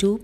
2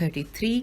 33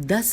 10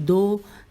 2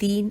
3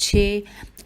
6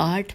8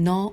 9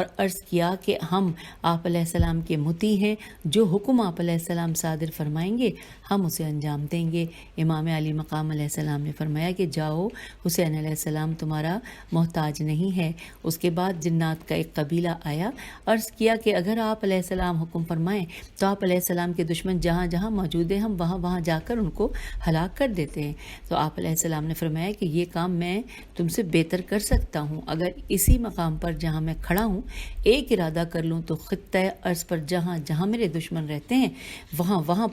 اور عرض کیا کہ ہم آپ علیہ السلام کے مطیع ہیں، جو حکم آپ علیہ السلام صادر فرمائیں گے ہم اسے انجام دیں گے۔ امام علی مقام علیہ السلام نے فرمایا کہ جاؤ، حسین علیہ السلام تمہارا محتاج نہیں ہے۔ اس کے بعد جنات کا ایک قبیلہ آیا، عرض کیا کہ اگر آپ علیہ السلام حکم فرمائیں تو آپ علیہ السلام کے دشمن جہاں جہاں موجود ہیں ہم وہاں وہاں جا کر ان کو ہلاک کر دیتے ہیں۔ تو آپ علیہ السلام نے فرمایا کہ یہ کام میں تم سے بہتر کر سکتا ہوں، اگر اسی مقام پر جہاں میں کھڑا ہوں ایک ارادہ کر لوں تو خطہ ارض پر جہاں جہاں میرے دشمن رہتے ہیں وہاں وہاں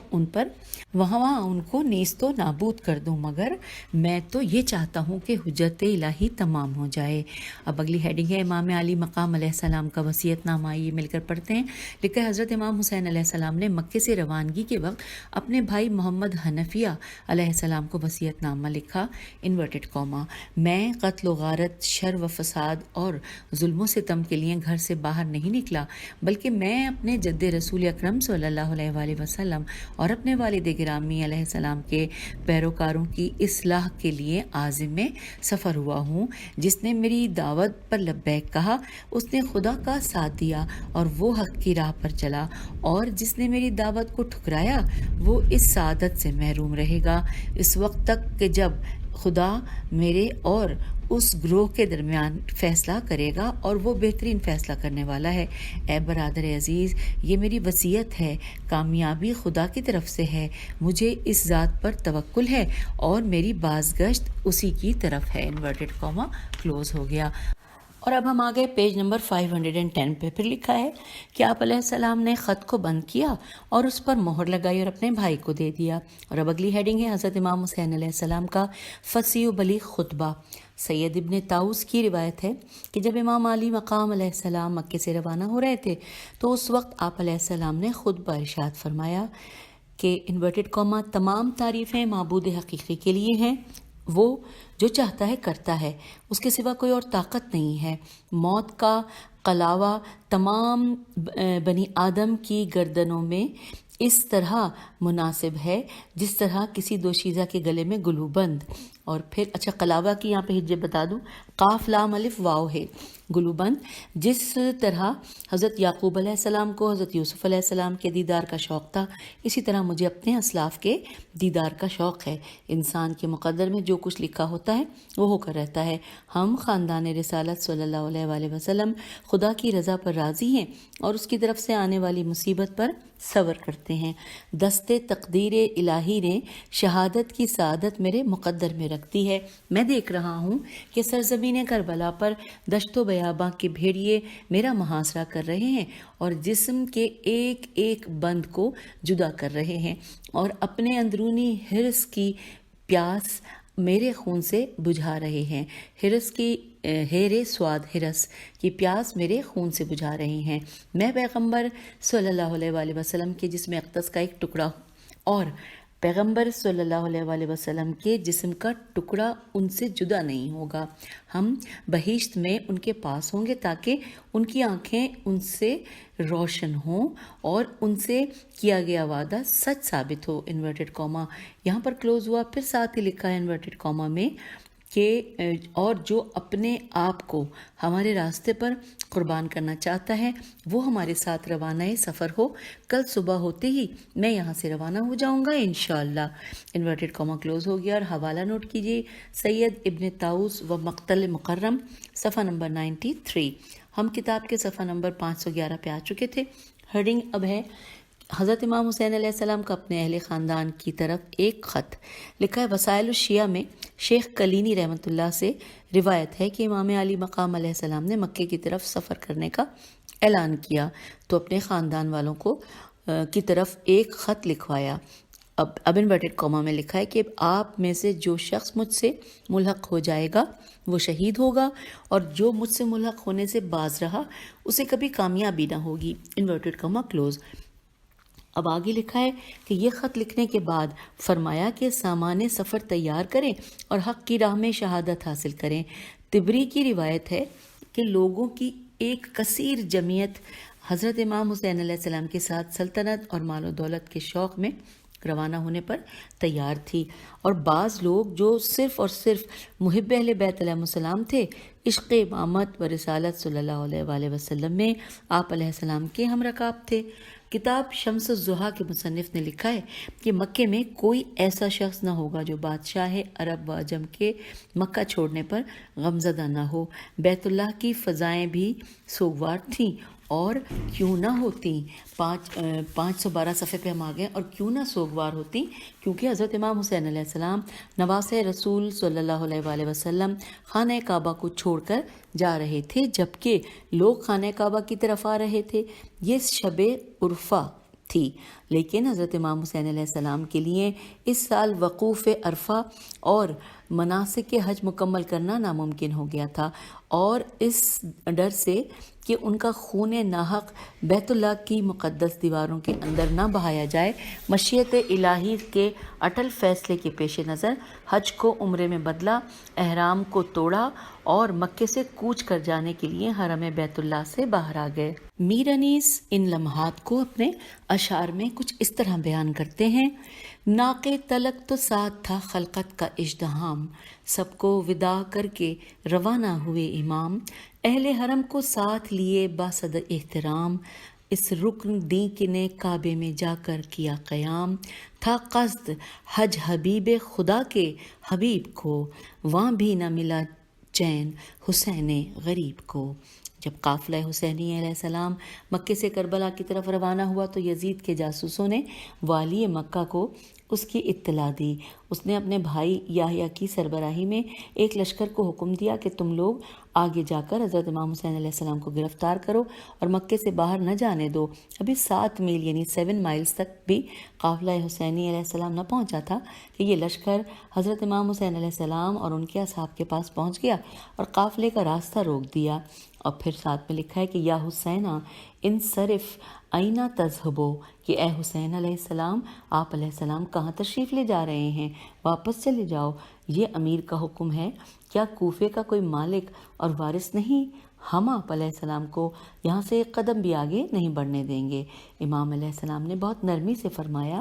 ان کو نیست و نابود کر دوں، مگر میں تو یہ چاہتا ہوں کہ حجت الہی تمام ہو جائے۔ اب اگلی ہیڈنگ ہے امام علی مقام علیہ السلام کا وصیت نامہ، یہ مل کر پڑھتے ہیں۔ لکھا ہے حضرت امام حسین علیہ السلام نے مکے سے روانگی کے وقت اپنے بھائی محمد حنفیہ علیہ السلام کو وصیت نامہ لکھا، انورٹڈ کاما، میں قتل و غارت، شر و فساد اور ظلم و ستم کے لیے گھر سے باہر نہیں نکلا، بلکہ میں اپنے جد رسول اکرم صلی اللہ علیہ وآلہ وسلم اور اپنے والد گرامی علیہ السلام کے پیروکاروں کی اصلاح کے لیے عازم میں سفر ہوا ہوں۔ جس نے میری دعوت پر لبیک کہا اس نے خدا کا ساتھ دیا اور وہ حق کی راہ پر چلا، اور جس نے میری دعوت کو ٹھکرایا وہ اس سعادت سے محروم رہے گا اس وقت تک کہ جب خدا میرے اور اس گروہ کے درمیان فیصلہ کرے گا، اور وہ بہترین فیصلہ کرنے والا ہے۔ اے برادر عزیز، یہ میری وصیت ہے، کامیابی خدا کی طرف سے ہے، مجھے اس ذات پر توکل ہے اور میری بازگشت اسی کی طرف ہے، انورٹڈ کاما کلوز ہو گیا۔ اور اب ہم آگئے پیج نمبر 510 پہ، پھر لکھا ہے کہ آپ علیہ السلام نے خط کو بند کیا اور اس پر مہر لگائی اور اپنے بھائی کو دے دیا۔ اور اب اگلی ہیڈنگ ہے حضرت امام حسین علیہ السلام کا فصیح و بلیغ خطبہ۔ سید ابن طاؤس کی روایت ہے کہ جب امام علی مقام علیہ السلام مکے سے روانہ ہو رہے تھے تو اس وقت آپ علیہ السلام نے خطبہ ارشاد فرمایا کہ انورٹڈ کاما، تمام تعریفیں معبود حقیقی کے لیے ہیں، وہ جو چاہتا ہے کرتا ہے، اس کے سوا کوئی اور طاقت نہیں ہے۔ موت کا قلاوہ تمام بنی آدم کی گردنوں میں اس طرح مناسب ہے جس طرح کسی دوشیزہ کے گلے میں گلوبند، اور پھر اچھا قلاوہ کی یہاں پہ ہجے بتا دوں، قاف لام الف واو ہے، گلوبند، جس طرح حضرت یعقوب علیہ السلام کو حضرت یوسف علیہ السلام کے دیدار کا شوق تھا، اسی طرح مجھے اپنے اسلاف کے دیدار کا شوق ہے۔ انسان کے مقدر میں جو کچھ لکھا ہوتا ہے وہ ہو کر رہتا ہے۔ ہم خاندان رسالت صلی اللہ علیہ وآلہ وسلم خدا کی رضا پر راضی ہیں اور اس کی طرف سے آنے والی مصیبت پر صبر کرتے ہیں۔ دست تقدیر الہی نے شہادت کی سعادت میرے مقدر میں رکھ دی ہے۔ میں دیکھ رہا ہوں کہ سرزمین کربلا پر دشت و بیاباں کے بھیڑیے میرا محاصرہ کر رہے ہیں اور جسم کے ایک ایک بند کو جدا کر رہے ہیں، اور اپنے اندرونی حرص کی پیاس میرے خون سے بجھا رہے ہیں۔ حرص کی ہیرے سواد حرص کی پیاس میرے خون سے بجھا رہے ہیں۔ میں پیغمبر صلی اللہ علیہ وآلہ وسلم کے جسم اقدس کا ایک ٹکڑا ہوں، اور پیغمبر صلی اللہ علیہ وآلہ وسلم کے جسم کا ٹکڑا ان سے جدا نہیں ہوگا۔ ہم بہشت میں ان کے پاس ہوں گے تاکہ ان کی آنکھیں ان سے روشن ہوں اور ان سے کیا گیا وعدہ سچ ثابت ہو، انورٹڈ کاما یہاں پر کلوز ہوا، پھر ساتھ ہی لکھا ہے انورٹڈ کاما میں کہ اور جو اپنے آپ کو ہمارے راستے پر قربان کرنا چاہتا ہے وہ ہمارے ساتھ روانہ سفر ہو، کل صبح ہوتے ہی میں یہاں سے روانہ ہو جاؤں گا انشاءاللہ، انورٹڈ کاما کلوز ہو گیا۔ اور حوالہ نوٹ کیجیے، سید ابن طاؤس و مقتل مکرم، صفحہ نمبر 93۔ ہم کتاب کے صفحہ نمبر 511 پہ آ چکے تھے۔ ہیڈنگ اب ہے حضرت امام حسین علیہ السلام کا اپنے اہل خاندان کی طرف ایک خط۔ لکھا ہے وسائل الشیعہ میں شیخ کلینی رحمۃ اللہ سے روایت ہے کہ امام علی مقام علیہ السلام نے مکے کی طرف سفر کرنے کا اعلان کیا تو اپنے خاندان والوں کو کی طرف ایک خط لکھوایا۔ اب انورٹڈ کاما میں لکھا ہے کہ آپ میں سے جو شخص مجھ سے ملحق ہو جائے گا وہ شہید ہوگا، اور جو مجھ سے ملحق ہونے سے باز رہا اسے کبھی کامیابی نہ ہوگی، انورٹڈ کاما کلوز۔ اب آگے لکھا ہے کہ یہ خط لکھنے کے بعد فرمایا کہ سامان سفر تیار کریں اور حق کی راہ میں شہادت حاصل کریں۔ طبری کی روایت ہے کہ لوگوں کی ایک کثیر جمعیت حضرت امام حسین علیہ السلام کے ساتھ سلطنت اور مال و دولت کے شوق میں روانہ ہونے پر تیار تھی، اور بعض لوگ جو صرف اور صرف محب اہل بیت علیہ السلام تھے، عشق امامت و رسالت صلی اللہ علیہ وآلہ وسلم میں آپ علیہ السلام کے ہم رکاب تھے۔ کتاب شمس الضحیٰ کے مصنف نے لکھا ہے کہ مکے میں کوئی ایسا شخص نہ ہوگا جو بادشاہ عرب و عجم کے مکہ چھوڑنے پر غمزدہ نہ ہو۔ بیت اللہ کی فضائیں بھی سوگوار تھیں، اور کیوں نہ ہوتی، 512 صفحے پہ ہم آ گئے، اور کیوں نہ سوگوار ہوتی، کیونکہ حضرت امام حسین علیہ السلام نواسہ رسول صلی اللہ علیہ وآلہ وسلم خانہ کعبہ کو چھوڑ کر جا رہے تھے، جبکہ لوگ خانہ کعبہ کی طرف آ رہے تھے۔ یہ شب عرفہ تھی، لیکن حضرت امام حسین علیہ السلام کے لیے اس سال وقوف عرفہ اور مناسک حج مکمل کرنا ناممکن ہو گیا تھا، اور اس ڈر سے کہ ان کا خون ناحق بیت اللہ کی مقدس دیواروں کے اندر نہ بہایا جائے، مشیت الہی کے اٹل فیصلے کے پیش نظر حج کو عمرے میں بدلا، احرام کو توڑا اور مکے سے کوچ کر جانے کے لیے حرم بیت اللہ سے باہر آ گئے۔ میر انیس ان لمحات کو اپنے اشعار میں کچھ اس طرح بیان کرتے ہیں: ناقے تلک تو ساتھ تھا خلقت کا ازدحام، سب کو وداع کر کے روانہ ہوئے امام، اہل حرم کو ساتھ لیے باصد احترام، اس رکن دین نے کعبے میں جا کر کیا قیام، تھا قصد حج حبیب خدا کے حبیب کو، وہاں بھی نہ ملا چین حسین غریب کو۔ جب قافلہ حسینی علیہ السلام مکے سے کربلا کی طرف روانہ ہوا تو یزید کے جاسوسوں نے والی مکہ کو اس کی اطلاع دی۔ اس نے اپنے بھائی یحییٰ کی سربراہی میں ایک لشکر کو حکم دیا کہ تم لوگ آگے جا کر حضرت امام حسین علیہ السلام کو گرفتار کرو اور مکے سے باہر نہ جانے دو۔ ابھی 7 میل یعنی 7 مائلز تک بھی قافلہ حسینی علیہ السلام نہ پہنچا تھا کہ یہ لشکر حضرت امام حسین علیہ السلام اور ان کے اصحاب کے پاس پہنچ گیا اور قافلے کا راستہ روک دیا۔ اور پھر ساتھ میں لکھا ہے کہ یا حسینہ انصرف اینا تذہبو، کہ اے حسین علیہ السلام، آپ علیہ السلام کہاں تشریف لے جا رہے ہیں، واپس چلے جاؤ، یہ امیر کا حکم ہے، کیا کوفے کا کوئی مالک اور وارث نہیں؟ ہم آپ علیہ السلام کو یہاں سے ایک قدم بھی آگے نہیں بڑھنے دیں گے۔ امام علیہ السلام نے بہت نرمی سے فرمایا،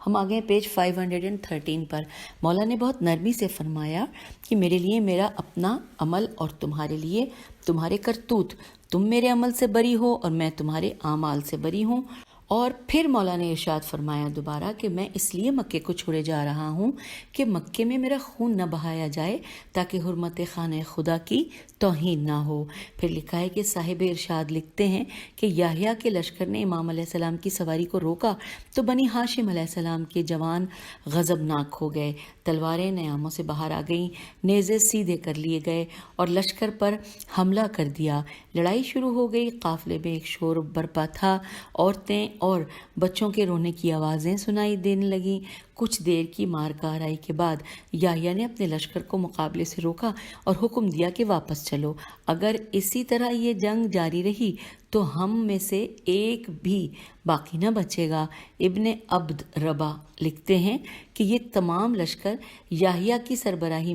ہم آگے پیج 513 پر، مولا نے بہت نرمی سے فرمایا کہ میرے لیے میرا اپنا عمل اور تمہارے لیے تمہارے کرتوت، تم میرے عمل سے بری ہو اور میں تمہارے اعمال سے بری ہوں۔ اور پھر مولا نے ارشاد فرمایا دوبارہ کہ میں اس لیے مکے کو چھوڑے جا رہا ہوں کہ مکے میں میرا خون نہ بہایا جائے تاکہ حرمت خانہ خدا کی توہین نہ ہو۔ پھر لکھا ہے کہ صاحب ارشاد لکھتے ہیں کہ یحییٰ کے لشکر نے امام علیہ السلام کی سواری کو روکا تو بنی ہاشم علیہ السلام کے جوان غضبناک ہو گئے، تلواریں نیاموں سے باہر آ گئیں، نیزے سیدھے کر لیے گئے اور لشکر پر حملہ کر دیا۔ لڑائی شروع ہو گئی، قافلے میں ایک شور برپا تھا، عورتیں اور بچوں کے رونے کی آوازیں سنائی دینے لگیں۔ کچھ دیر کی مار کاروائی کے بعد یحییٰ نے اپنے لشکر کو مقابلے سے روکا اور حکم دیا کہ واپس چلو، اگر اسی طرح یہ جنگ جاری رہی تو ہم میں سے ایک بھی باقی نہ بچے گا۔ ابن عبد ربا لکھتے ہیں کہ یہ تمام لشکر یحییٰ کی سربراہی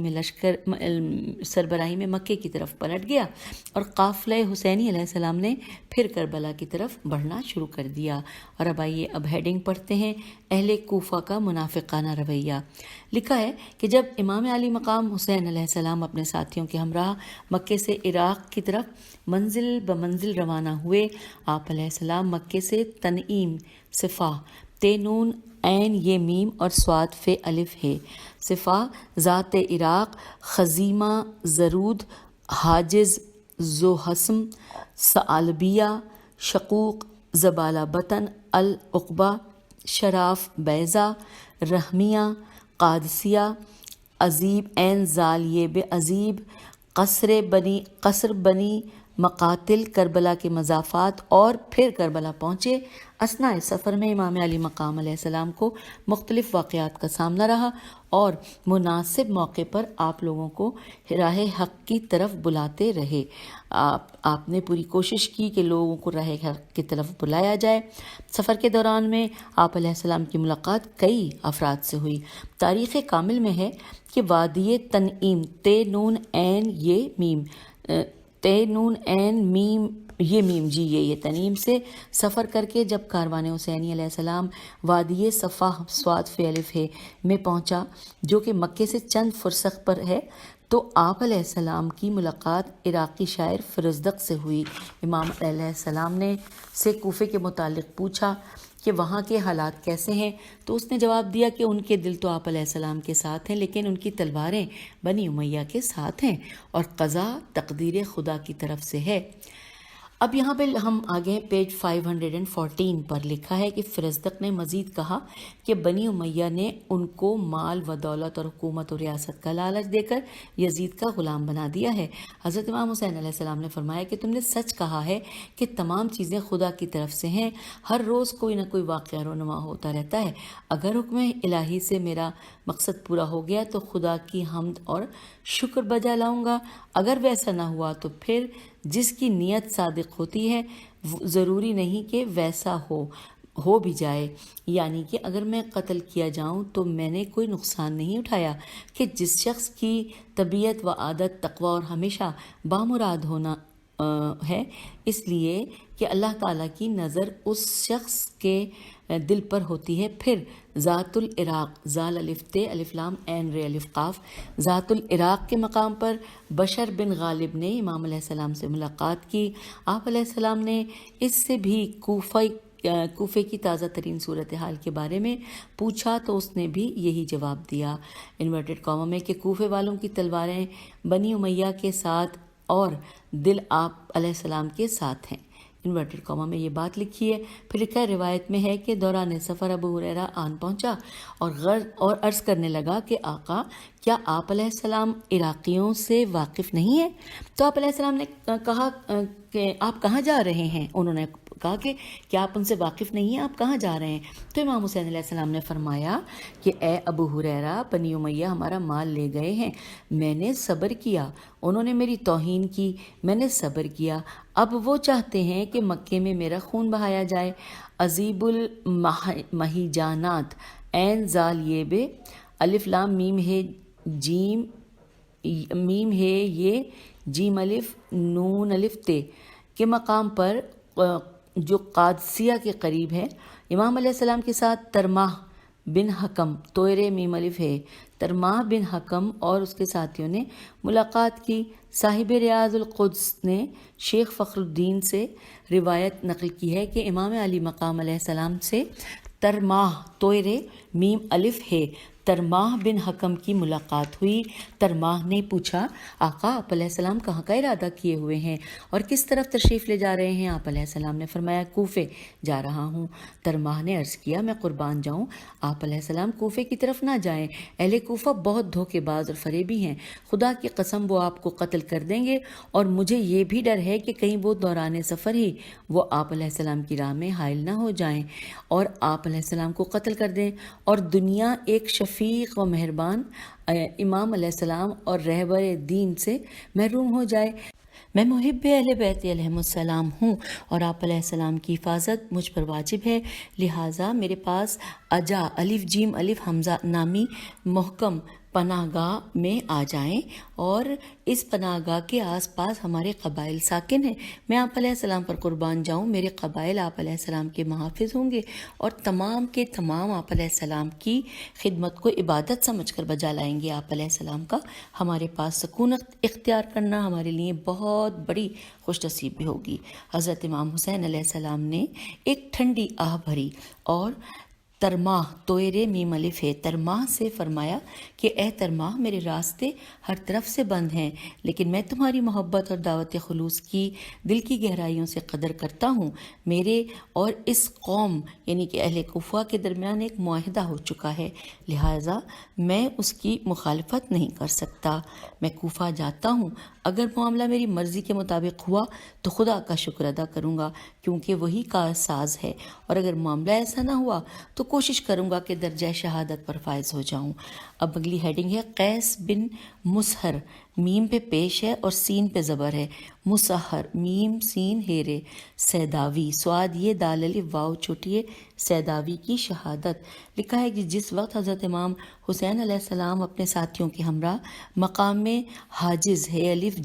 میں مکے کی طرف پلٹ گیا اور قافلہ حسینی علیہ السلام نے پھر کربلا کی طرف بڑھنا شروع کر دیا۔ اور اب آئیے اب ہیڈنگ پڑھتے ہیں، اہل کوفہ کا منافقانہ رویہ۔ لکھا ہے کہ جب امام علی مقام حسین علیہ السلام اپنے ساتھیوں کے ہمراہ مکے سے عراق کی طرف منزل بمنزل روانہ ہوئے، آپ علیہ السلام مکے سے تنعیم، صفا، تے نون عین یہ میم اور صاد فے الف ہے، صفا ذات عراق، خزیمہ زرود، حاجز ذوحسم، ثعلبیہ، شقوق، زبالہ بطن، العقبہ، شراف بیضہ، رحمیہ، قادسیہ، عزیب عین زال یہ بے عزیب، قصر بنی مقاتل، کربلا کے مضافات، اور پھر کربلا پہنچے۔ اثناء سفر میں امام علی مقام علیہ السلام کو مختلف واقعات کا سامنا رہا اور مناسب موقع پر آپ لوگوں کو راہ حق کی طرف بلاتے رہے۔ آپ نے پوری کوشش کی کہ لوگوں کو راہ حق کی طرف بلایا جائے۔ سفر کے دوران میں آپ علیہ السلام کی ملاقات کئی افراد سے ہوئی۔ تاریخ کامل میں ہے کہ وادی تنعیم، تے نون عین یہ میم، تے نون این میم یہ میم جی یہ تنیم سے سفر کر کے جب کاروان حسینی علیہ السلام وادی صفا سواد فی الف ہے میں پہنچا جو کہ مکے سے چند فرسخ پر ہے تو آپ علیہ السلام کی ملاقات عراقی شاعر فرزدق سے ہوئی۔ امام علیہ السلام نے سے کوفے کے متعلق پوچھا کہ وہاں کے حالات کیسے ہیں، تو اس نے جواب دیا کہ ان کے دل تو آپ علیہ السلام کے ساتھ ہیں لیکن ان کی تلواریں بنی امیہ کے ساتھ ہیں اور قضا تقدیر خدا کی طرف سے ہے۔ اب یہاں پہ ہم آگے ہیں پیج 514 پر لکھا ہے کہ فرزدق نے مزید کہا کہ بنی امیہ نے ان کو مال و دولت اور حکومت و ریاست کا لالچ دے کر یزید کا غلام بنا دیا ہے۔ حضرت امام حسین علیہ السلام نے فرمایا کہ تم نے سچ کہا ہے کہ تمام چیزیں خدا کی طرف سے ہیں، ہر روز کوئی نہ کوئی واقعہ رونما ہوتا رہتا ہے، اگر حکم الہی سے میرا مقصد پورا ہو گیا تو خدا کی حمد اور شکر بجا لاؤں گا، اگر ویسا نہ ہوا تو پھر جس کی نیت صادق ہوتی ہے ضروری نہیں کہ ویسا ہو بھی جائے، یعنی کہ اگر میں قتل کیا جاؤں تو میں نے کوئی نقصان نہیں اٹھایا کہ جس شخص کی طبیعت و عادت تقوی اور ہمیشہ بامراد ہونا ہے، اس لیے کہ اللہ تعالیٰ کی نظر اس شخص کے دل پر ہوتی ہے۔ پھر ذات العراق زال الف تے الف لام عین رے الف قاف ذات العراق کے مقام پر بشر بن غالب نے امام علیہ السلام سے ملاقات کی۔ آپ علیہ السلام نے اس سے بھی کوفے کی تازہ ترین صورتحال کے بارے میں پوچھا تو اس نے بھی یہی جواب دیا، انورٹڈ کاما میں، کہ کوفے والوں کی تلواریں بنی امیہ کے ساتھ اور دل آپ علیہ السلام کے ساتھ ہیں، انورٹڈ کاما میں یہ بات لکھی ہے۔ پھر لکھا ہے روایت میں ہے کہ دوران سفر ابو ہریرہ آن پہنچا اور عرض کرنے لگا کہ آقا کیا آپ علیہ السلام عراقیوں سے واقف نہیں ہیں؟ تو آپ علیہ السلام نے کہا کہ آپ کہاں جا رہے ہیں؟ انہوں نے کہا کہ کیا آپ ان سے واقف نہیں ہیں، آپ کہاں جا رہے ہیں؟ تو امام حسین علیہ السلام نے فرمایا کہ اے ابو ہریرہ، بنی امیہ ہمارا مال لے گئے ہیں، میں نے صبر کیا، انہوں نے میری توہین کی، میں نے صبر کیا، اب وہ چاہتے ہیں کہ مکے میں میرا خون بہایا جائے۔ عزیب المہیجانات عین زال یہ بے الف لام میم ہے جیم میم ہے یہ جیم الف نون الف تے کے مقام پر جو قادسیہ کے قریب ہے، امام علیہ السلام کے ساتھ ترماہ بن حکم توئرے میم الف ہے ترماہ بن حکم اور اس کے ساتھیوں نے ملاقات کی۔ صاحب ریاض القدس نے شیخ فخر الدین سے روایت نقل کی ہے کہ امام علی مقام علیہ السلام سے ترماہ توئرے میم الف ہے ترماہ بن حکم کی ملاقات ہوئی۔ ترماہ نے پوچھا آقا آپ علیہ السلام کہاں کا ارادہ کیے ہوئے ہیں اور کس طرف تشریف لے جا رہے ہیں؟ آپ علیہ السلام نے فرمایا کوفے جا رہا ہوں۔ ترماہ نے عرض کیا میں قربان جاؤں، آپ علیہ السلام کوفے کی طرف نہ جائیں، اہل کوفہ بہت دھوکے باز اور فریبی ہیں، خدا کی قسم وہ آپ کو قتل کر دیں گے، اور مجھے یہ بھی ڈر ہے کہ کہیں وہ دوران سفر ہی وہ آپ علیہ السلام کی راہ میں حائل نہ ہو جائیں اور آپ علیہ السلام کو قتل کر دیں، اور دنیا ایک شفیق و مہربان امام علیہ السلام اور رہبر دین سے محروم ہو جائے۔ میں محب اہل بیت علیہم السلام ہوں اور آپ علیہ السلام کی حفاظت مجھ پر واجب ہے، لہٰذا میرے پاس اجا الف جیم الف حمزہ نامی محکم پناہ گاہ میں آ جائیں، اور اس پناہ گاہ کے آس پاس ہمارے قبائل ساکن ہیں، میں آپ علیہ السلام پر قربان جاؤں، میرے قبائل آپ علیہ السلام کے محافظ ہوں گے اور تمام کے تمام آپ علیہ السلام کی خدمت کو عبادت سمجھ کر بجا لائیں گے۔ آپ علیہ السلام کا ہمارے پاس سکونت اختیار کرنا ہمارے لیے بہت بڑی خوش نصیبی ہوگی۔ حضرت امام حسین علیہ السلام نے ایک ٹھنڈی آہ بھری اور ترماہ توئرے میم الف ہے ترماہ سے فرمایا کہ اے ترماہ میرے راستے ہر طرف سے بند ہیں، لیکن میں تمہاری محبت اور دعوت خلوص کی دل کی گہرائیوں سے قدر کرتا ہوں۔ میرے اور اس قوم یعنی کہ اہل کوفہ کے درمیان ایک معاہدہ ہو چکا ہے، لہٰذا میں اس کی مخالفت نہیں کر سکتا۔ میں کوفہ جاتا ہوں، اگر معاملہ میری مرضی کے مطابق ہوا تو خدا کا شکر ادا کروں گا کیونکہ وہی کار ساز ہے، اور اگر معاملہ ایسا نہ ہوا تو کوشش کروں گا کہ درجہ شہادت پر فائز ہو جاؤں۔ اب اگلی ہیڈنگ ہے قیس بن مسہر، میم پہ پیش ہے اور سین پہ زبر ہے، مسہر میم سین ہیرے سیداوی سواد یہ دال الف واو چھوٹی ہے سیداوی کی شہادت۔ لکھا ہے کہ جس وقت حضرت امام حسین علیہ السلام اپنے ساتھیوں کے ہمراہ مقام حاجز ہے الف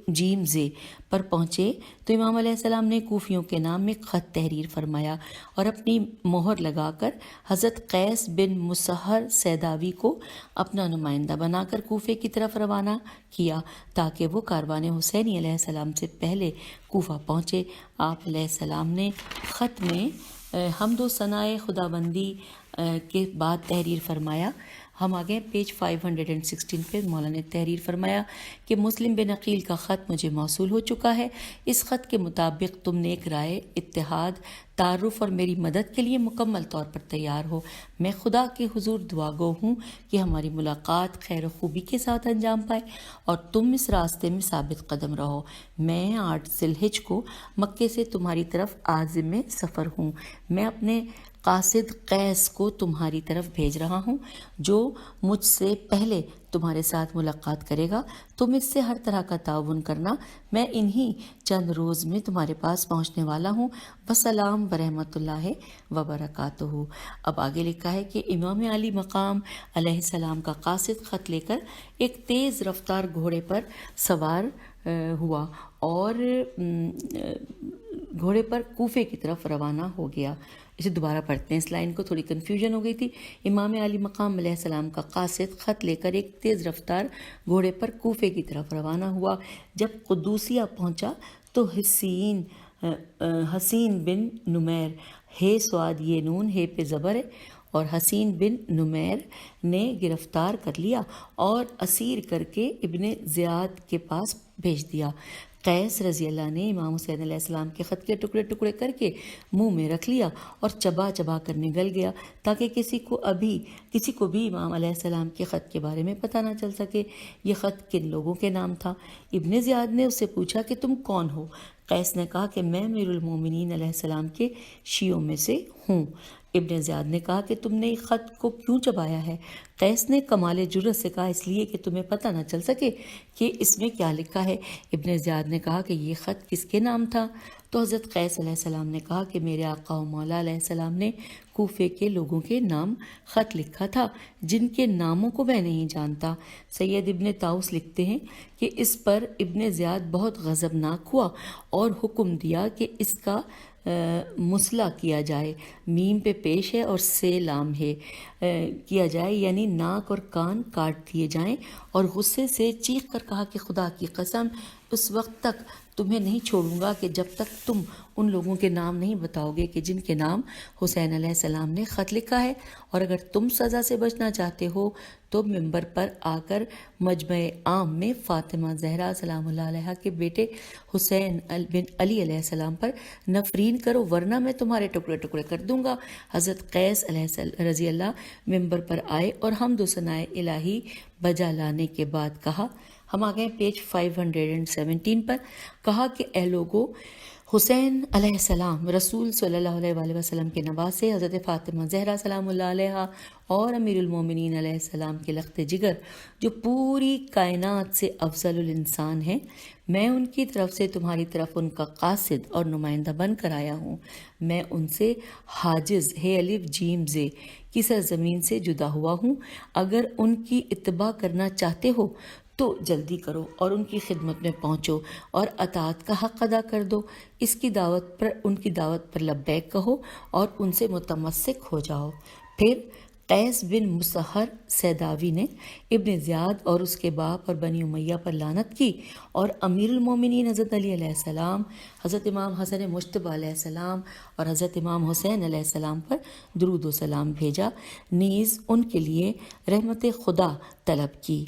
جیم زے پر پہنچے تو امام علیہ السلام نے کوفیوں کے نام میں خط تحریر فرمایا اور اپنی مہر لگا کر حضرت قیس بن مسہر سیداوی کو اپنا نمائندہ بنا کر کوفے کی طرف روانہ کیا تاکہ وہ کاروان حسینی علیہ السلام سے پہلے کوفہ پہنچے۔ آپ علیہ السلام نے خط میں حمد و ثناء خداوندی کے بعد تحریر فرمایا۔ ہم آگے پیج 516 پہ مولانا نے تحریر فرمایا کہ مسلم بن عقیل کا خط مجھے موصول ہو چکا ہے۔ اس خط کے مطابق تم نیک رائے، اتحاد، تعارف اور میری مدد کے لیے مکمل طور پر تیار ہو۔ میں خدا کے حضور دعا گو ہوں کہ ہماری ملاقات خیر و خوبی کے ساتھ انجام پائے اور تم اس راستے میں ثابت قدم رہو۔ میں 8 ذی الحجہ کو مکے سے تمہاری طرف عازم سفر ہوں۔ میں اپنے قاصد قیس کو تمہاری طرف بھیج رہا ہوں جو مجھ سے پہلے تمہارے ساتھ ملاقات کرے گا۔ تم اس سے ہر طرح کا تعاون کرنا۔ میں انہی چند روز میں تمہارے پاس پہنچنے والا ہوں۔ وسلام ورحمۃ اللہ وبرکاتہ۔ اب آگے لکھا ہے کہ امام علی مقام علیہ السلام کا قاصد خط لے کر ایک تیز رفتار گھوڑے پر سوار ہوا اور گھوڑے پر کوفے کی طرف روانہ ہو گیا۔ اسے دوبارہ پڑھتے ہیں، اس لائن کو تھوڑی کنفیوژن ہو گئی تھی۔ امام علی مقام علیہ السلام کا قاصد خط لے کر ایک تیز رفتار گھوڑے پر کوفے کی طرف روانہ ہوا۔ جب قدوسیہ پہنچا تو حسین بن نمیر ہے سواد یہ نون ہے پہ زبر ہے اور حسین بن نمیر نے گرفتار کر لیا اور اسیر کر کے ابن زیاد کے پاس بھیج دیا۔ قیس رضی اللہ نے امام حسین علیہ السلام کے خط کے ٹکڑے ٹکڑے کر کے منہ میں رکھ لیا اور چبا چبا کر نگل گیا تاکہ کسی کو بھی امام علیہ السلام کے خط کے بارے میں پتہ نہ چل سکے۔ یہ خط کن لوگوں کے نام تھا؟ ابن زیاد نے اس سے پوچھا کہ تم کون ہو؟ قیس نے کہا کہ میں امیر المومنین علیہ السلام کے شیعوں میں سے ہوں۔ ابن زیاد نے کہا کہ تم نے خط کو کیوں چبایا ہے؟ قیس نے کمال جرأت سے کہا اس لیے کہ تمہیں پتہ نہ چل سکے کہ اس میں کیا لکھا ہے۔ ابن زیاد نے کہا کہ یہ خط کس کے نام تھا؟ تو حضرت قیس علیہ السلام نے کہا کہ میرے آقا و مولا علیہ السلام نے کوفے کے لوگوں کے نام خط لکھا تھا جن کے ناموں کو میں نہیں جانتا۔ سید ابن طاؤس لکھتے ہیں کہ اس پر ابن زیاد بہت غضبناک ہوا اور حکم دیا کہ اس کا مسلح کیا جائے، میم پہ پیش ہے اور سے لام ہے، کیا جائے یعنی ناک اور کان کاٹ دیے جائیں، اور غصے سے چیخ کر کہا کہ خدا کی قسم اس وقت تک تمہیں نہیں چھوڑوں گا کہ جب تک تم ان لوگوں کے نام نہیں بتاؤ گے کہ جن کے نام حسین علیہ السلام نے خط لکھا ہے، اور اگر تم سزا سے بچنا چاہتے ہو تو ممبر پر آ کر مجمع عام میں فاطمہ زہرا سلام اللہ علیہا کے بیٹے حسین بن علی علیہ السلام پر نفرین کرو ورنہ میں تمہارے ٹکڑے ٹکڑے کر دوں گا۔ حضرت قیس رضی اللہ ممبر پر آئے اور حمد و ثناء الہی بجا لانے کے بعد کہا، ہم آ گئے پیج 517 پر، کہا کہ اے لوگو، حسین علیہ السلام رسول صلی اللہ علیہ وآلہ وسلم کے نواسے حضرت فاطمہ زہرا سلام اللہ علیہا اور امیر المومنین علیہ السلام کے لخت جگر جو پوری کائنات سے افضل الانسان ہیں، میں ان کی طرف سے تمہاری طرف ان کا قاصد اور نمائندہ بن کر آیا ہوں۔ میں ان سے حاجز ہے الف جیم زے کی سرزمین سے جدا ہوا ہوں۔ اگر ان کی اتباع کرنا چاہتے ہو تو جلدی کرو اور ان کی خدمت میں پہنچو اور اطاعت کا حق ادا کر دو۔ ان کی دعوت پر لبیک کہو اور ان سے متمسک ہو جاؤ۔ پھر قیس بن مسہر سیداوی نے ابن زیاد اور اس کے باپ اور بنی امیہ پر لعنت کی اور امیر المومنین حضرت علی علیہ السلام، حضرت امام حسن مجتبی علیہ السلام اور حضرت امام حسین علیہ السلام پر درود و سلام بھیجا، نیز ان کے لیے رحمت خدا طلب کی۔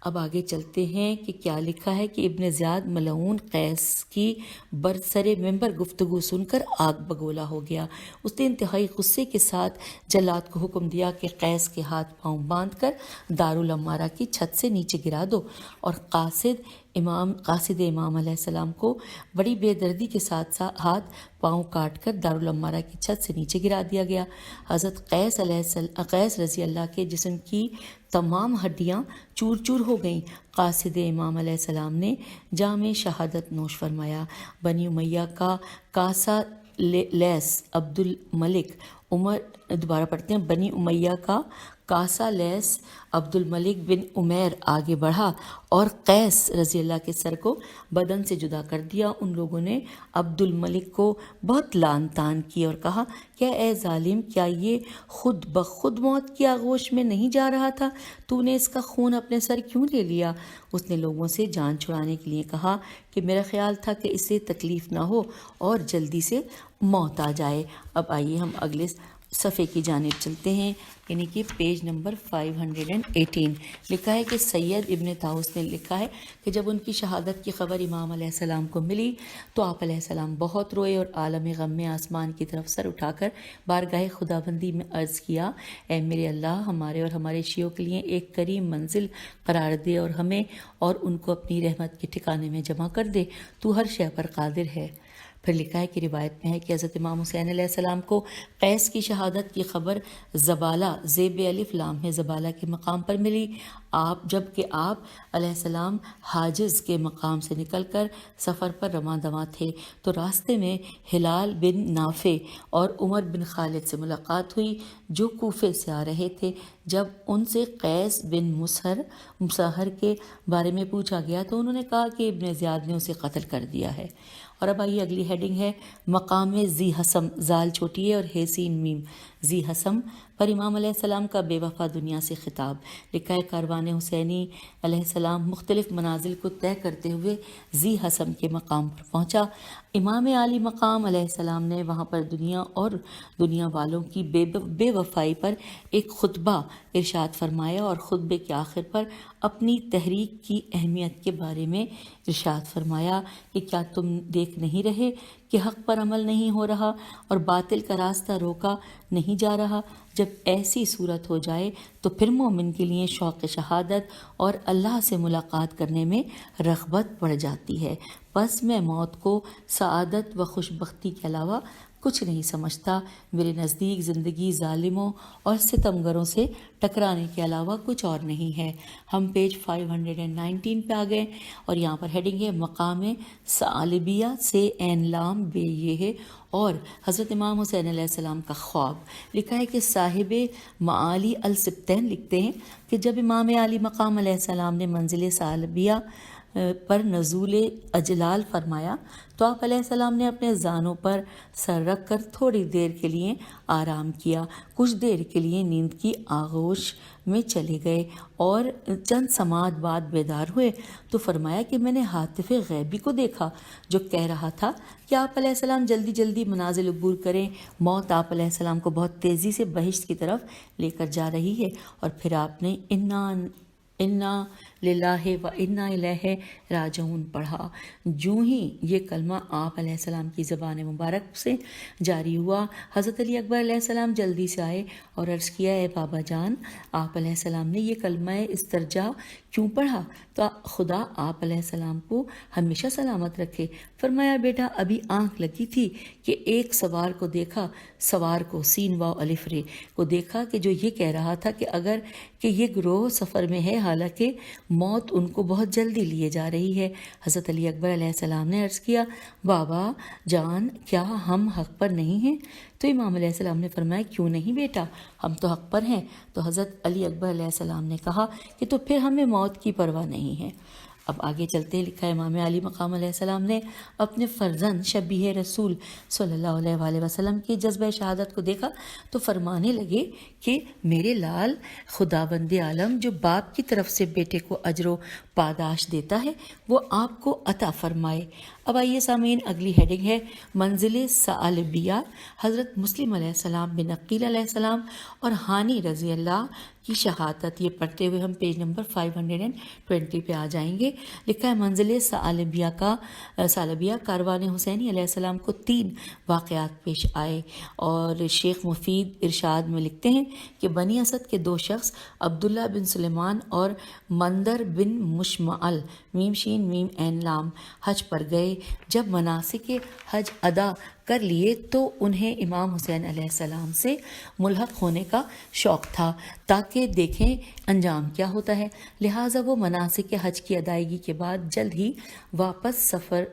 اب آگے چلتے ہیں کہ کیا لکھا ہے کہ ابن زیاد ملعون قیس کی برسر ممبر گفتگو سن کر آگ بگولا ہو گیا۔ اس نے انتہائی غصے کے ساتھ جلاد کو حکم دیا کہ قیس کے ہاتھ پاؤں باندھ کر دارالعمارہ کی چھت سے نیچے گرا دو، اور قاصد امام علیہ السلام کو بڑی بے دردی کے ساتھ ہاتھ پاؤں کاٹ کر دارالعمارہ کی چھت سے نیچے گرا دیا گیا۔ حضرت قیس رضی اللہ کے جسم کی تمام ہڈیاں چور چور ہو گئیں۔ قاصد امام علیہ السلام نے جام شہادت نوش فرمایا۔ بنی امیہ کا کاسا لیس عبد الملک دوبارہ پڑھتے ہیں، بنی امیہ کا کاسا لیس عبد الملک بن عمیر آگے بڑھا اور قیس رضی اللہ کے سر کو بدن سے جدا کر دیا۔ ان لوگوں نے عبد الملک کو بہت لعن طعن کی اور کہا کہ اے ظالم، کیا یہ خود بخود موت کی آغوش میں نہیں جا رہا تھا؟ تو نے اس کا خون اپنے سر کیوں لے لیا؟ اس نے لوگوں سے جان چھڑانے کے لیے کہا کہ میرا خیال تھا کہ اسے تکلیف نہ ہو اور جلدی سے موت آ جائے۔ اب آئیے ہم اگلے صفحے کی جانب چلتے ہیں، یعنی کہ پیج نمبر 518۔ لکھا ہے کہ سید ابن طاؤس نے لکھا ہے کہ جب ان کی شہادت کی خبر امام علیہ السلام کو ملی تو آپ علیہ السلام بہت روئے اور عالم غم میں آسمان کی طرف سر اٹھا کر بارگاہ خداوندی میں عرض کیا، اے میرے اللہ، ہمارے اور ہمارے شیعوں کے لیے ایک کریم منزل قرار دے اور ہمیں اور ان کو اپنی رحمت کے ٹھکانے میں جمع کر دے، تو ہر شے پر قادر ہے۔ پھر لکھا ہے کہ روایت میں ہے کہ حضرت امام حسین علیہ السلام کو قیس کی شہادت کی خبر زبالہ زیب الف لام ہے زبالہ کے مقام پر ملی، جبکہ آپ علیہ السلام حاجز کے مقام سے نکل کر سفر پر رواں دواں تھے تو راستے میں ہلال بن نافع اور عمر بن خالد سے ملاقات ہوئی جو کوفے سے آ رہے تھے۔ جب ان سے قیس بن مسہر کے بارے میں پوچھا گیا تو انہوں نے کہا کہ ابن زیاد نے اسے قتل کر دیا ہے۔ اور اب آئیے اگلی ہیڈنگ ہے، مقام ذی حسم، زال چھوٹی ہے اور حسین میم، ذی حسم پر امام علیہ السلام کا بے وفا دنیا سے خطاب۔ لکھا ہے کاروان حسینی علیہ السلام مختلف منازل کو طے کرتے ہوئے ذی حسم کے مقام پر پہنچا۔ امام عالی مقام علیہ السلام نے وہاں پر دنیا اور دنیا والوں کی بے وفائی پر ایک خطبہ ارشاد فرمایا اور خطبے کے آخر پر اپنی تحریک کی اہمیت کے بارے میں ارشاد فرمایا کہ کیا تم دیکھ نہیں رہے کہ حق پر عمل نہیں ہو رہا اور باطل کا راستہ روکا نہیں جا رہا؟ جب ایسی صورت ہو جائے تو پھر مومن کے لیے شوق شہادت اور اللہ سے ملاقات کرنے میں رغبت بڑھ جاتی ہے۔ بس میں موت کو سعادت و خوشبختی کے علاوہ کچھ نہیں سمجھتا۔ میرے نزدیک زندگی ظالموں اور ستمگروں سے ٹکرانے کے علاوہ کچھ اور نہیں ہے۔ ہم پیج 519 پہ آ گئے اور یہاں پر ہیڈنگ ہے، مقام ثعلبیہ سے عین لام بے یہ ہے اور حضرت امام حسین علیہ السلام کا خواب۔ لکھا ہے کہ صاحب معالی السبتین لکھتے ہیں کہ جب امام عالی مقام علیہ السلام نے منزل ثعلبیہ پر نزول اجلال فرمایا تو آپ علیہ السلام نے اپنے زانوں پر سر رکھ کر تھوڑی دیر کے لیے آرام کیا، کچھ دیر کے لیے نیند کی آغوش میں چلے گئے اور چند سماعت بعد بیدار ہوئے تو فرمایا کہ میں نے ہاتف غیبی کو دیکھا جو کہہ رہا تھا کہ آپ علیہ السلام جلدی جلدی منازل عبور کریں، موت آپ علیہ السلام کو بہت تیزی سے بہشت کی طرف لے کر جا رہی ہے۔ اور پھر آپ نے انا للہ و انا الیہ راجعون پڑھا۔ جو ہی یہ کلمہ آپ علیہ السلام کی زبان مبارک سے جاری ہوا، حضرت علی اکبر علیہ السلام جلدی سے آئے اور عرض کیا، اے بابا جان، آپ علیہ السلام نے یہ کلمہ استرجاع کیوں پڑھا؟ تو خدا آپ علیہ السلام کو ہمیشہ سلامت رکھے۔ فرمایا، بیٹا ابھی آنکھ لگی تھی کہ ایک سوار کو دیکھا، سوار کو سین واو الف رے کو دیکھا کہ جو یہ کہہ رہا تھا کہ اگر کہ یہ گروہ سفر میں ہے، حالانکہ موت ان کو بہت جلدی لیے جا رہی ہے۔ حضرت علی اکبر علیہ السلام نے عرض کیا، بابا جان، کیا ہم حق پر نہیں ہیں؟ تو امام علیہ السلام نے فرمایا، کیوں نہیں بیٹا، ہم تو حق پر ہیں۔ تو حضرت علی اکبر علیہ السلام نے کہا کہ تو پھر ہمیں موت کی پرواہ نہیں ہے۔ اب آگے چلتے ہیں، لکھا ہے امام علی مقام علیہ السلام نے اپنے فرزند شبیہ رسول صلی اللہ علیہ وآلہ وسلم کی جذبہ شہادت کو دیکھا تو فرمانے لگے کہ میرے لال، خداوند عالم جو باپ کی طرف سے بیٹے کو اجر و پاداش دیتا ہے وہ آپ کو عطا فرمائے۔ اب آئیے سامعین، اگلی ہیڈنگ ہے، منزل ثعلبیہ، حضرت مسلم علیہ السلام بن عقیل علیہ السلام اور ہانی رضی اللہ کی شہادت۔ یہ پڑھتے ہوئے ہم پیج نمبر 520 پہ آ جائیں گے۔ لکھا ہے منزل ثعلبیہ کاروان حسینی علیہ السلام کو 3 واقعات پیش آئے اور شیخ مفید ارشاد میں لکھتے ہیں کہ بنی اسد کے 2 شخص عبداللہ بن سلیمان اور مندر بن مشمعل میم شین میم عین لام حج پر گئے۔ جب مناسک حج ادا کر لیے تو انہیں امام حسین علیہ السلام سے ملحق ہونے کا شوق تھا تاکہ دیکھیں انجام کیا ہوتا ہے۔ لہٰذا وہ مناسک حج کی ادائیگی کے بعد جلد ہی واپس سفر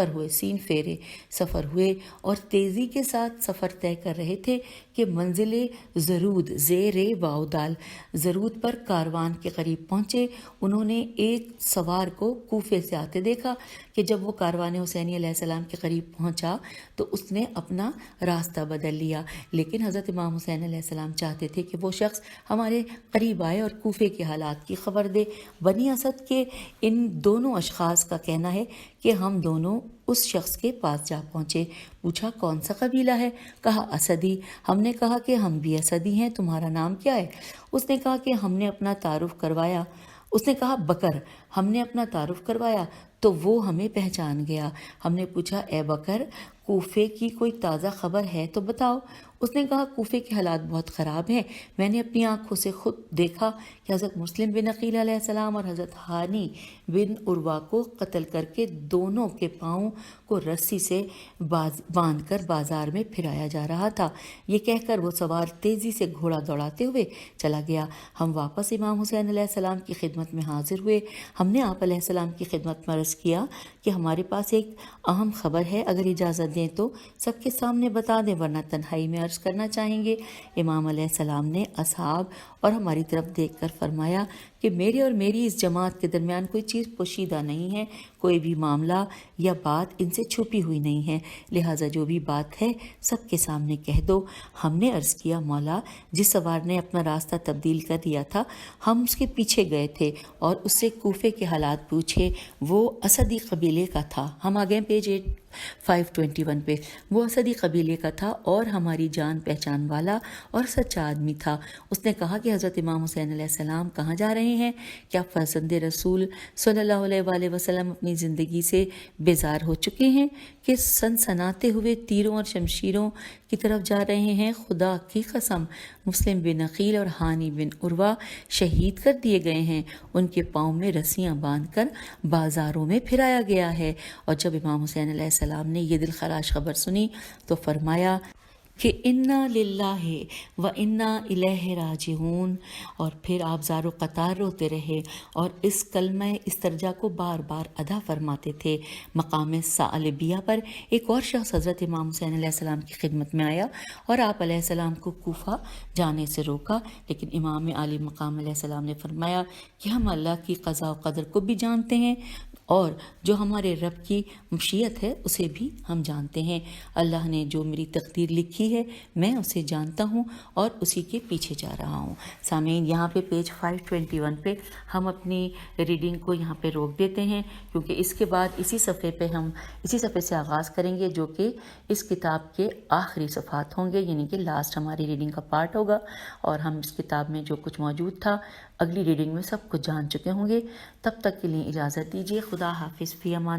ہوئے سین پھیرے سفر ہوئے اور تیزی کے ساتھ سفر طے کر رہے تھے کہ منزل زرود زیر واؤدال زرود پر کاروان کے قریب پہنچے۔ انہوں نے ایک سوار کو کوفے سے آتے دیکھا کہ جب وہ کاروان حسینی علیہ السلام کے قریب پہنچا تو اس نے اپنا راستہ بدل لیا، لیکن حضرت امام حسین علیہ السلام چاہتے تھے کہ وہ شخص ہمارے قریب آئے اور کوفے کے حالات کی خبر دے۔ بنی اسد کے ان دونوں اشخاص کا کہنا ہے کہ ہم دونوں اس شخص کے پاس جا پہنچے، پوچھا کون سا قبیلہ ہے؟ کہا اسدی۔ ہم نے کہا کہ ہم بھی اسدی ہیں، تمہارا نام کیا ہے؟ اس نے کہا کہ ہم نے اپنا تعارف کروایا۔ اس نے کہا بکر۔ ہم نے اپنا تعارف کروایا تو وہ ہمیں پہچان گیا۔ ہم نے پوچھا اے بکر، کوفے کی کوئی تازہ خبر ہے تو بتاؤ۔ اس نے کہا کوفے کے حالات بہت خراب ہیں، میں نے اپنی آنکھوں سے خود دیکھا کہ حضرت مسلم بن عقیل علیہ السلام اور حضرت ہانی بن عروہ کو قتل کر کے دونوں کے پاؤں کو رسی سے باندھ کر بازار میں پھرایا جا رہا تھا۔ یہ کہہ کر وہ سوار تیزی سے گھوڑا دوڑاتے ہوئے چلا گیا۔ ہم واپس امام حسین علیہ السلام کی خدمت میں حاضر ہوئے۔ ہم نے آپ علیہ السلام کی خدمت میں عرض کیا کہ ہمارے پاس ایک اہم خبر ہے، اگر اجازت دیں تو سب کے سامنے بتا دیں ورنہ تنہائی میں عرض کرنا چاہیں گے۔ امام علیہ السلام نے اصحاب اور ہماری طرف دیکھ کر فرمایا کہ میرے اور میری اس جماعت کے درمیان کوئی چیز پوشیدہ نہیں ہے، کوئی بھی معاملہ یا بات ان سے چھپی ہوئی نہیں ہے، لہٰذا جو بھی بات ہے سب کے سامنے کہہ دو۔ ہم نے عرض کیا مولا، جس سوار نے اپنا راستہ تبدیل کر دیا تھا ہم اس کے پیچھے گئے تھے اور اس سے کوفے کے حالات پوچھے، وہ اسدی قبیلے کا تھا۔ ہم آگئے پیج 521 پہ۔ وہ اسدی قبیلے کا تھا اور ہماری جان پہچان والا اور سچا آدمی تھا۔ اس نے کہا کہ حضرت امام حسین علیہ السلام کہاں جا رہے ہیں؟ کیا فرزند رسول صلی اللہ علیہ وآلہ وسلم اپنی زندگی سے بیزار ہو چکے ہیں کہ سنسناتے ہوئے تیروں اور شمشیروں کی طرف جا رہے ہیں؟ خدا کی قسم، مسلم بن عقیل اور ہانی بن عروہ شہید کر دیے گئے ہیں، ان کے پاؤں میں رسیاں باندھ کر بازاروں میں پھرایا گیا ہے۔ اور جب امام حسین علیہ السلام نے یہ دلخراش خبر سنی تو فرمایا کہ انا للہ و انا الیہ راجعون، اور پھر آپ زار و قطار روتے رہے اور اس کلمہ استرجا کو بار بار ادا فرماتے تھے۔ مقام ثعلبیہ پر ایک اور شخص حضرت امام حسین علیہ السلام کی خدمت میں آیا اور آپ علیہ السلام کو کوفہ جانے سے روکا، لیکن امام عالی مقام علیہ السلام نے فرمایا کہ ہم اللہ کی قضاء و قدر کو بھی جانتے ہیں اور جو ہمارے رب کی مشیت ہے اسے بھی ہم جانتے ہیں۔ اللہ نے جو میری تقدیر لکھی ہے میں اسے جانتا ہوں اور اسی کے پیچھے جا رہا ہوں۔ سامعین، یہاں پہ پیج 521 پہ ہم اپنی ریڈنگ کو یہاں پہ روک دیتے ہیں، کیونکہ اس کے بعد اسی صفحے سے آغاز کریں گے جو کہ اس کتاب کے آخری صفحات ہوں گے، یعنی کہ لاسٹ ہماری ریڈنگ کا پارٹ ہوگا، اور ہم اس کتاب میں جو کچھ موجود تھا اگلی ریڈنگ میں سب کچھ جان چکے ہوں گے۔ تب تک کے لیے اجازت دیجیے۔ خدا حافظ، فی امان۔